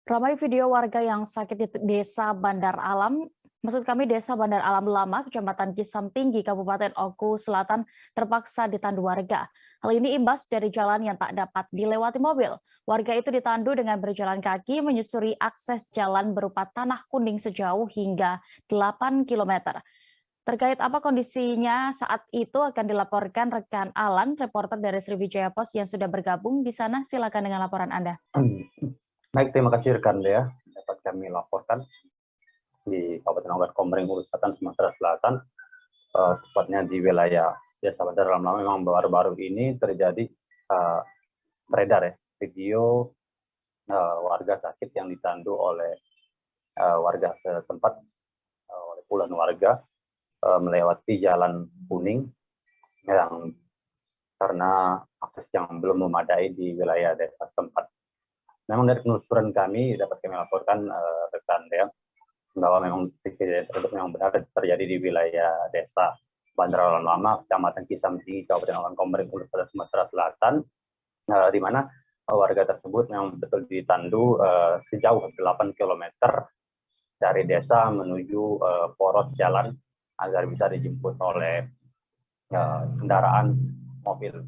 Ramai video warga yang sakit di Desa Bandar Alam, Desa Bandar Alam Lama, Kecamatan Kisam Tinggi, Kabupaten Oku Selatan, terpaksa ditandu warga. Hal ini imbas dari jalan yang tak dapat dilewati mobil. Warga itu ditandu dengan berjalan kaki menyusuri akses jalan berupa tanah kuning sejauh hingga 8 km. Terkait apa kondisinya saat itu akan dilaporkan rekan Alan, reporter dari Sriwijaya Post yang sudah bergabung di sana. Silakan dengan laporan Anda. Baik, terima kasih rekan Dea. Dapat kami laporkan di Kabupaten Ogan Komering Ulu Selatan, Sumatera Selatan, tepatnya di wilayah Desa Bandar Alam Lama. Memang baru-baru ini terjadi beredar video warga sakit yang ditandu oleh warga setempat, oleh puluhan warga melewati jalan kuning yang karena akses yang belum memadai di wilayah desa setempat. Memang dari penelusuran kami dapat kami laporkan rekan Dea bahwa memang kejadian tersebut memang benar terjadi di wilayah Desa Bandar Alam Lama, Kecamatan Kisam Tinggi, Kabupaten Ogan Komering Ulu, Sumatera Selatan, di mana warga tersebut memang betul ditandu sejauh 8 km dari desa menuju poros jalan agar bisa dijemput oleh kendaraan mobil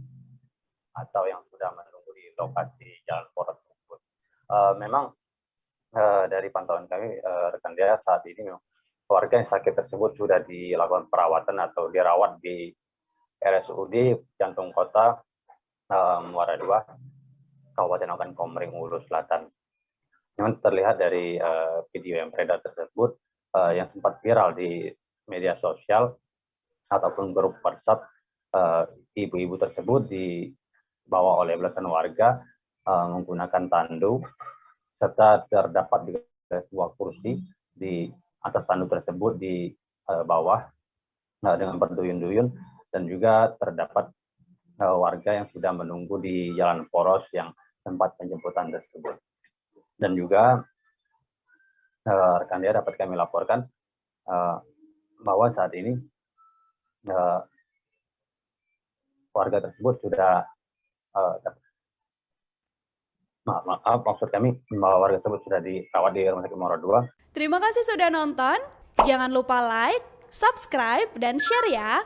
atau yang sudah menunggu di lokasi jalan poros. Memang dari pantauan kami rekan Dea, saat ini warga yang sakit tersebut sudah dilakukan perawatan atau dirawat di RSUD Jantung Kota Muara II, Kabupaten Ogan Komering Ulu Selatan. Memang terlihat dari video yang beredar tersebut yang sempat viral di media sosial ataupun grup WhatsApp, ibu-ibu tersebut dibawa oleh belasan warga menggunakan tandu, serta terdapat di sebuah kursi di atas tandu tersebut di bawah dengan berduyun-duyun, dan juga terdapat warga yang sudah menunggu di jalan poros yang tempat penjemputan tersebut. Dan juga rekan Dea dapat kami laporkan bahwa saat ini warga tersebut sudah maksud kami bahwa warga tersebut sudah dirawat di Rumah Sakit Muara II. Terima kasih sudah nonton. Jangan lupa like, subscribe, dan share ya.